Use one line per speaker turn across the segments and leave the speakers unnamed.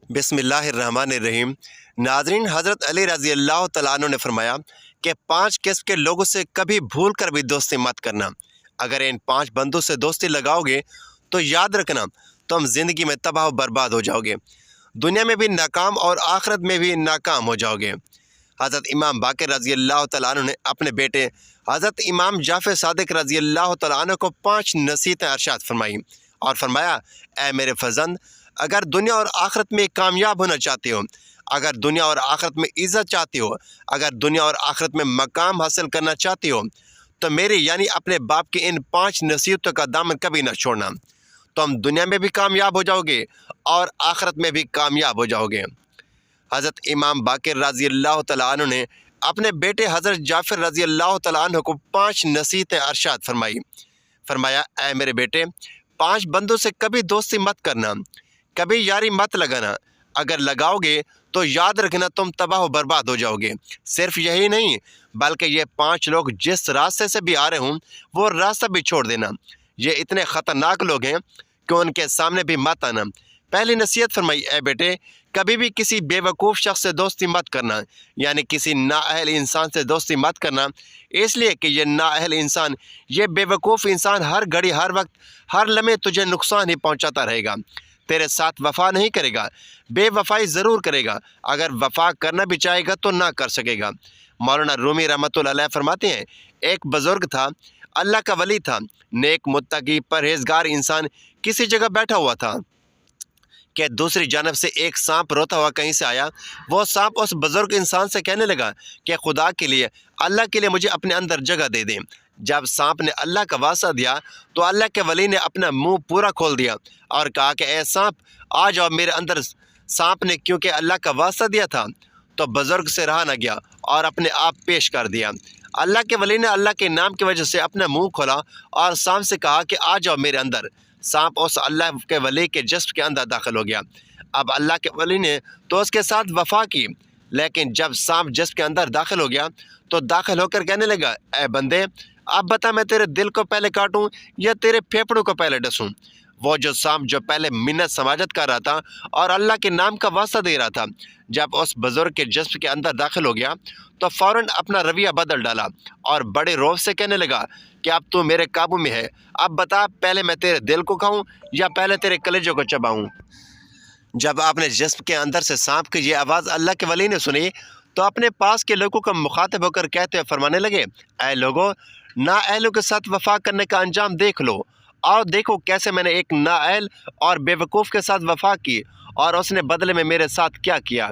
بسم اللہ الرحمن الرحیم۔ ناظرین، حضرت علی رضی اللہ تعالیٰ عنہ نے فرمایا کہ 5 قسم کے لوگوں سے کبھی بھول کر بھی دوستی مت کرنا۔ اگر ان 5 بندوں سے دوستی لگاؤ گے تو یاد رکھنا تم زندگی میں تباہ و برباد ہو جاؤ گے، دنیا میں بھی ناکام اور آخرت میں بھی ناکام ہو جاؤ گے۔ حضرت امام باقر رضی اللہ تعالیٰ عنہ نے اپنے بیٹے حضرت امام جعفر صادق رضی اللہ تعالیٰ عنہ کو 5 نصیحتیں ارشاد فرمائی اور فرمایا، اے میرے فرزند، اگر دنیا اور آخرت میں کامیاب ہونا چاہتے ہو، اگر دنیا اور آخرت میں عزت چاہتے ہو، اگر دنیا اور آخرت میں مقام حاصل کرنا چاہتے ہو تو میری یعنی اپنے باپ کی ان 5 نصیحتوں کا دامن کبھی نہ چھوڑنا۔ تم دنیا میں بھی کامیاب ہو جاؤ گے اور آخرت میں بھی کامیاب ہو جاؤ گے۔ حضرت امام باقر رضی اللہ تعالیٰ عنہ نے اپنے بیٹے حضرت جعفر رضی اللہ تعالیٰ عنہ کو 5 نصیحتیں ارشاد فرمایا، اے میرے بیٹے، 5 بندوں سے کبھی دوستی مت کرنا، کبھی یاری مت لگانا۔ اگر لگاؤ گے تو یاد رکھنا تم تباہ و برباد ہو جاؤ گے۔ صرف یہی نہیں بلکہ یہ 5 لوگ جس راستے سے بھی آ رہے ہوں وہ راستہ بھی چھوڑ دینا۔ یہ اتنے خطرناک لوگ ہیں کہ ان کے سامنے بھی مت آنا۔ پہلی نصیحت فرمائی، اے بیٹے، کبھی بھی کسی بے وقوف شخص سے دوستی مت کرنا، یعنی کسی نااہل انسان سے دوستی مت کرنا، اس لیے کہ یہ نااہل انسان، یہ بے وقوف انسان ہر گھڑی، ہر وقت، ہر لمحے تجھے نقصان ہی پہنچاتا رہے گا، تیرے ساتھ وفا نہیں کرے گا، بے وفائی ضرور کرے گا، اگر وفا کرنا بھی چاہے گا تو نہ کر سکے گا۔ مولانا رومی رحمۃ اللہ علیہ فرماتے ہیں، ایک بزرگ تھا، اللہ کا ولی تھا، نیک، متقی، پرہیزگار انسان کسی جگہ بیٹھا ہوا تھا کہ دوسری جانب سے ایک سانپ روتا ہوا کہیں سے آیا۔ وہ سانپ اس بزرگ انسان سے کہنے لگا کہ خدا کے لیے، اللہ کے لیے مجھے اپنے اندر جگہ دے دیں۔ جب سانپ نے اللہ کا واسطہ دیا تو اللہ کے ولی نے اپنا منہ پورا کھول دیا اور کہا کہ اے سانپ، آ جاؤ میرے اندر۔ سانپ نے کیونکہ اللہ کا واسطہ دیا تھا تو بزرگ سے رہا نہ گیا اور اپنے آپ پیش کر دیا۔ اللہ کے ولی نے اللہ کے نام کی وجہ سے اپنا منہ کھولا اور سانپ سے کہا کہ آ جاؤ میرے اندر۔ سانپ اس اللہ کے ولی کے جسم کے اندر داخل ہو گیا۔ اب اللہ کے ولی نے تو اس کے ساتھ وفا کی، لیکن جب سانپ جسم کے اندر داخل ہو گیا تو داخل ہو کر کہنے لگا، اے بندے، اب بتا میں تیرے دل کو پہلے کاٹوں یا تیرے پھیپڑوں کو پہلے ڈسوں؟ وہ جو سانپ جو پہلے منت سماجت کر رہا تھا اور اللہ کے نام کا واسطہ دے رہا تھا، جب اس بزرگ کے جسم کے اندر داخل ہو گیا تو فوراً اپنا رویہ بدل ڈالا اور بڑے روب سے کہنے لگا کہ اب تو میرے قابو میں ہے، اب بتا پہلے میں تیرے دل کو کھاؤں یا پہلے تیرے کلیجوں کو چباؤں؟ جب آپ نے جسم کے اندر سے سانپ کی یہ آواز اللہ کے ولی نے سنی تو اپنے پاس کے لوگوں کو مخاطب ہو کر کہتے فرمانے لگے، اے لوگو، نااہلوں کے ساتھ وفا کرنے کا انجام دیکھ لو، اور دیکھو کیسے میں نے ایک نااہل اور بے وقوف کے ساتھ وفا کی اور اس نے بدلے میں میرے ساتھ کیا کیا۔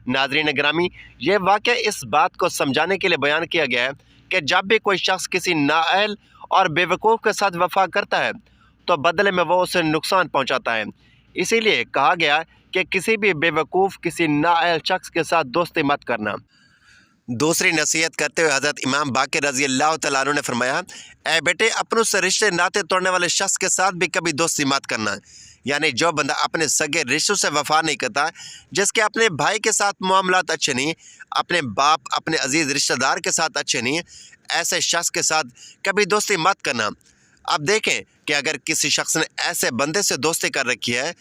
ناظرین گرامی، یہ واقعہ اس بات کو سمجھانے کے لیے بیان کیا گیا ہے کہ جب بھی کوئی شخص کسی نااہل اور بے وقوف کے ساتھ وفا کرتا ہے تو بدلے میں وہ اسے نقصان پہنچاتا ہے۔ اسی لیے کہا گیا کہ کسی بھی بے وقوف، کسی نااہل شخص کے ساتھ دوستی مت کرنا۔ دوسری نصیحت کرتے ہوئے حضرت امام باقر رضی اللہ تعالیٰ عنہ نے فرمایا، اے بیٹے، اپنوں سے رشتے ناطے توڑنے والے شخص کے ساتھ بھی کبھی دوستی مت کرنا، یعنی جو بندہ اپنے سگے رشتوں سے وفا نہیں کرتا، جس کے اپنے بھائی کے ساتھ معاملات اچھے نہیں، اپنے باپ، اپنے عزیز رشتہ دار کے ساتھ اچھے نہیں، ایسے شخص کے ساتھ کبھی دوستی مت کرنا۔ اب دیکھیں کہ اگر کسی شخص نے ایسے بندے سے دوستی کر رکھی ہے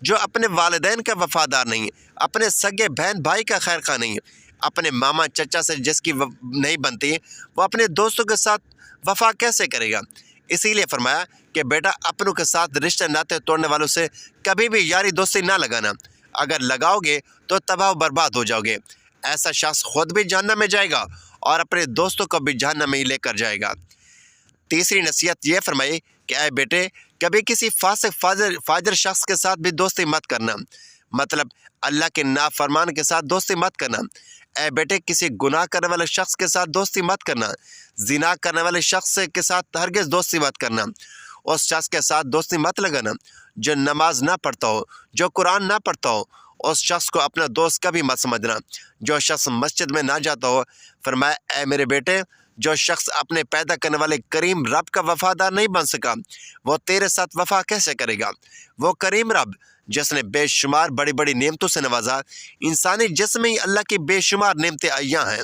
جو اپنے والدین کا وفادار نہیں، اپنے سگے بہن بھائی کا خیر خواہ نہیں، اپنے ماما چچا سے جس کی نہیں بنتی، وہ اپنے دوستوں کے ساتھ وفا کیسے کرے گا؟ اسی لیے فرمایا کہ بیٹا، اپنوں کے ساتھ رشتے ناطے توڑنے والوں سے کبھی بھی یاری دوستی نہ لگانا، اگر لگاؤ گے تو تباہ و برباد ہو جاؤ گے۔ ایسا شخص خود بھی جہنم میں جائے گا اور اپنے دوستوں کو بھی جہنم میں ہی لے کر جائے گا۔ تیسری نصیحت یہ فرمائی کہ اے بیٹے، کبھی کسی فاسق فاجر شخص کے ساتھ بھی دوستی مت کرنا، مطلب اللہ کے نافرمان کے ساتھ دوستی مت کرنا۔ اے بیٹے، کسی گناہ کرنے والے شخص کے ساتھ دوستی مت کرنا، زنا کرنے والے شخص کے ساتھ ہرگز دوستی مت کرنا، اس شخص کے ساتھ دوستی مت لگانا جو نماز نہ پڑھتا ہو، جو قرآن نہ پڑھتا ہو، اس شخص کو اپنا دوست کبھی مت سمجھنا۔ جو شخص مسجد میں نہ جاتا ہو، فرمایا، اے میرے بیٹے، جو شخص اپنے پیدا کرنے والے کریم رب کا وفادار نہیں بن سکا، وہ تیرے ساتھ وفا کیسے کرے گا؟ وہ کریم رب جس نے بے شمار بڑی بڑی نعمتوں سے نوازا، انسانی جسم میں ہی اللہ کی بے شمار نعمتیں عیاں ہیں،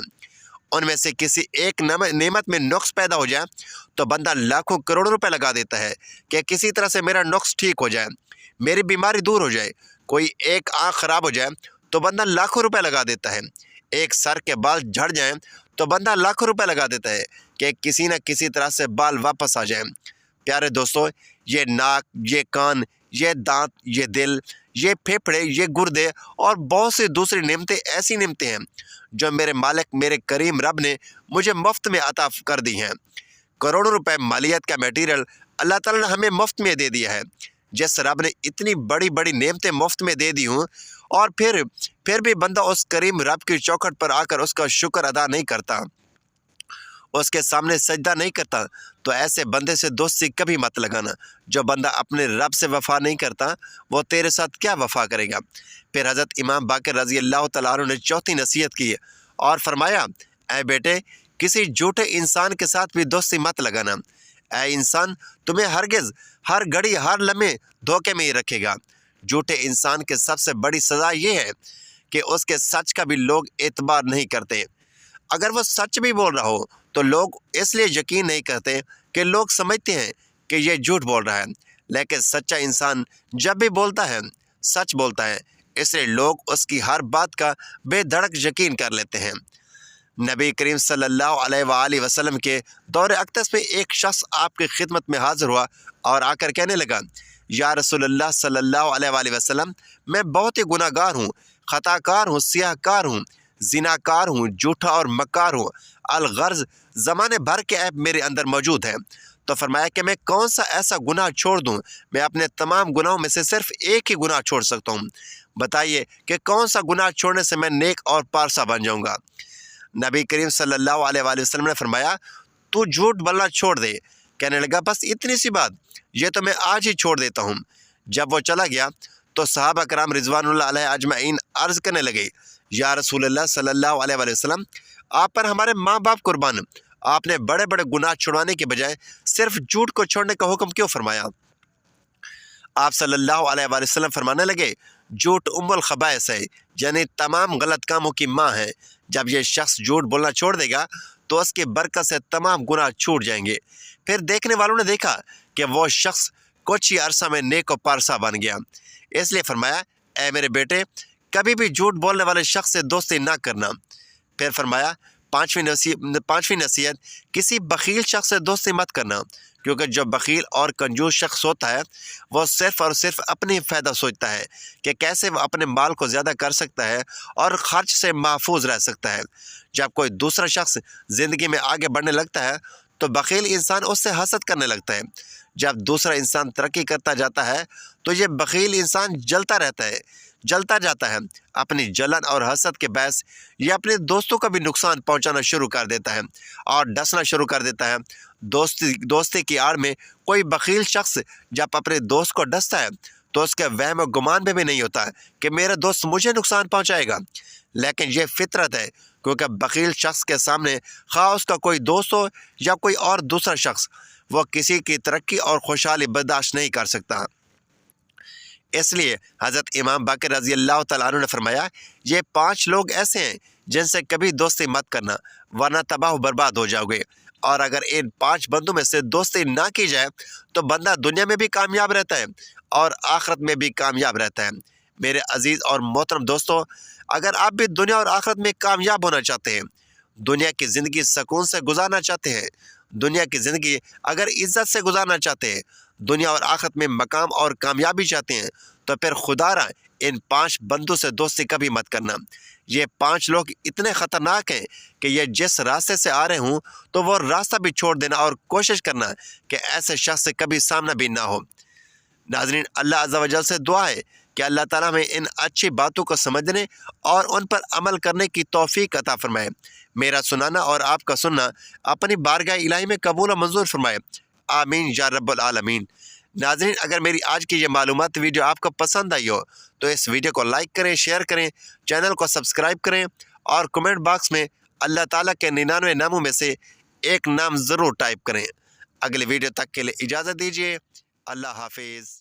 ان میں سے کسی ایک نعمت میں نقص پیدا ہو جائے تو بندہ لاکھوں کروڑوں روپے لگا دیتا ہے کہ کسی طرح سے میرا نقص ٹھیک ہو جائے۔ میری بیماری دور ہو جائے، کوئی ایک آنکھ خراب ہو جائے تو بندہ لاکھوں روپے لگا دیتا ہے، ایک سر کے بال جھڑ جائیں تو بندہ لاکھوں روپے لگا دیتا ہے کہ کسی نہ کسی طرح سے بال واپس آ جائیں۔ پیارے دوستو، یہ ناک، یہ کان، یہ دانت، یہ دل، یہ پھیپھڑے، یہ گردے اور بہت سی دوسری نعمتیں ایسی نعمتیں ہیں جو میرے مالک، میرے کریم رب نے مجھے مفت میں عطا کر دی ہیں۔ کروڑوں روپے مالیت کا میٹیریل اللہ تعالیٰ نے ہمیں مفت میں دے دیا ہے۔ جس رب نے اتنی بڑی بڑی نعمتیں مفت میں دے دی ہوں اور پھر بھی بندہ اس کریم رب کی چوکھٹ پر آ کر اس کا شکر ادا نہیں کرتا، اس کے سامنے سجدہ نہیں کرتا، تو ایسے بندے سے دوستی کبھی مت لگانا۔ جو بندہ اپنے رب سے وفا نہیں کرتا وہ تیرے ساتھ کیا وفا کرے گا۔ پھر حضرت امام باقر رضی اللہ تعالیٰ عنہ نے چوتھی نصیحت کی اور فرمایا، اے بیٹے، کسی جھوٹے انسان کے ساتھ بھی دوستی مت لگانا۔ اے انسان، تمہیں ہرگز، ہر گھڑی، ہر لمحے دھوکے میں ہی رکھے گا۔ جھوٹے انسان کی سب سے بڑی سزا یہ ہے کہ اس کے سچ کا بھی لوگ اعتبار نہیں کرتے۔ اگر وہ سچ بھی بول رہا ہو تو لوگ اس لیے یقین نہیں کرتے کہ لوگ سمجھتے ہیں کہ یہ جھوٹ بول رہا ہے، لیکن سچا انسان جب بھی بولتا ہے سچ بولتا ہے، اس لیے لوگ اس کی ہر بات کا بے دھڑک یقین کر لیتے ہیں۔ نبی کریم صلی اللہ علیہ وآلہ وسلم کے دور اقدس میں ایک شخص آپ کی خدمت میں حاضر ہوا اور آ کر کہنے لگا، یا رسول اللہ صلی اللہ علیہ وآلہ وسلم، میں بہت ہی گناہ گار ہوں، خطا کار ہوں، سیاہ کار ہوں، زنا کار ہوں، جھوٹا اور مکار ہوں، الغرض زمانے بھر کے عیب میرے اندر موجود ہیں۔ تو فرمایا کہ میں کون سا ایسا گناہ چھوڑ دوں؟ میں اپنے تمام گناہوں میں سے صرف ایک ہی گناہ چھوڑ سکتا ہوں، بتائیے کہ کون سا گناہ چھوڑنے سے میں نیک اور پارسا بن جاؤں گا؟ نبی کریم صلی اللہ علیہ وآلہ وسلم نے فرمایا، تو جھوٹ بولنا چھوڑ دے۔ کہنے لگا، بس اتنی سی بات، یہ تو میں آج ہی چھوڑ دیتا ہوں۔ جب وہ چلا گیا تو صحابہ کرام رضوان اللہ علیہ اجمعین عرض کرنے لگے، یا رسول اللہ صلی اللہ علیہ وآلہ وسلم، آپ پر ہمارے ماں باپ قربان، آپ نے بڑے بڑے گناہ چھڑوانے کے بجائے صرف جھوٹ کو چھوڑنے کا حکم کیوں فرمایا؟ آپ صلی اللہ علیہ وآلہ وسلم فرمانے لگے، جھوٹ ام الخبائث ہے، یعنی تمام غلط کاموں کی ماں ہے۔ جب یہ شخص جھوٹ بولنا چھوڑ دے گا تو اس کی برکت سے تمام گناہ چھوٹ جائیں گے۔ پھر دیکھنے والوں نے دیکھا کہ وہ شخص کچھ ہی عرصہ میں نیک و پارسا بن گیا۔ اس لیے فرمایا، اے میرے بیٹے، کبھی بھی جھوٹ بولنے والے شخص سے دوستی نہ کرنا۔ پھر فرمایا، پانچویں نصیحت، کسی بخیل شخص سے دوستی مت کرنا، کیونکہ جو بخیل اور کنجوس شخص ہوتا ہے وہ صرف اور صرف اپنی فائدہ سوچتا ہے کہ کیسے وہ اپنے مال کو زیادہ کر سکتا ہے اور خرچ سے محفوظ رہ سکتا ہے۔ جب کوئی دوسرا شخص زندگی میں آگے بڑھنے لگتا ہے تو بخیل انسان اس سے حسد کرنے لگتا ہے۔ جب دوسرا انسان ترقی کرتا جاتا ہے تو یہ بخیل انسان جلتا جاتا ہے۔ اپنی جلن اور حسد کے باعث یہ اپنے دوستوں کا بھی نقصان پہنچانا شروع کر دیتا ہے اور ڈسنا شروع کر دیتا ہے۔ دوستی کی آڑ میں کوئی بخیل شخص جب اپنے دوست کو ڈستا ہے تو اس کے وہم و گمان میں بھی نہیں ہوتا کہ میرا دوست مجھے نقصان پہنچائے گا، لیکن یہ فطرت ہے، کیونکہ بخیل شخص کے سامنے خواہ اس کا کوئی دوست ہو یا کوئی اور دوسرا شخص، وہ کسی کی ترقی اور خوشحالی برداشت نہیں کر سکتا۔ اس لیے حضرت امام باقر رضی اللہ تعالیٰ عنہ نے فرمایا، یہ 5 لوگ ایسے ہیں جن سے کبھی دوستی مت کرنا، ورنہ تباہ و برباد ہو جاؤ گے۔ اور اگر ان 5 بندوں میں سے دوستی نہ کی جائے تو بندہ دنیا میں بھی کامیاب رہتا ہے اور آخرت میں بھی کامیاب رہتا ہے۔ میرے عزیز اور محترم دوستو، اگر آپ بھی دنیا اور آخرت میں کامیاب ہونا چاہتے ہیں، دنیا کی زندگی سکون سے گزارنا چاہتے ہیں، دنیا کی زندگی اگر عزت سے گزارنا چاہتے ہیں، دنیا اور آخرت میں مقام اور کامیابی چاہتے ہیں، تو پھر خدا را ان 5 بندوں سے دوستی کبھی مت کرنا۔ یہ 5 لوگ اتنے خطرناک ہیں کہ یہ جس راستے سے آ رہے ہوں تو وہ راستہ بھی چھوڑ دینا اور کوشش کرنا کہ ایسے شخص سے کبھی سامنا بھی نہ ہو۔ ناظرین، اللہ عز و جل سے دعا ہے کہ اللہ تعالیٰ میں ان اچھی باتوں کو سمجھنے اور ان پر عمل کرنے کی توفیق عطا فرمائے۔ میرا سنانا اور آپ کا سننا اپنی بارگاہ الہی میں قبول و منظور فرمائے، آمین یا رب العالمین۔ ناظرین، اگر میری آج کی یہ معلومات ویڈیو آپ کو پسند آئی ہو تو اس ویڈیو کو لائک کریں، شیئر کریں، چینل کو سبسکرائب کریں اور کمنٹ باکس میں اللہ تعالیٰ کے 99 ناموں میں سے ایک نام ضرور ٹائپ کریں۔ اگلے ویڈیو تک کے لیے اجازت دیجیے، اللہ حافظ۔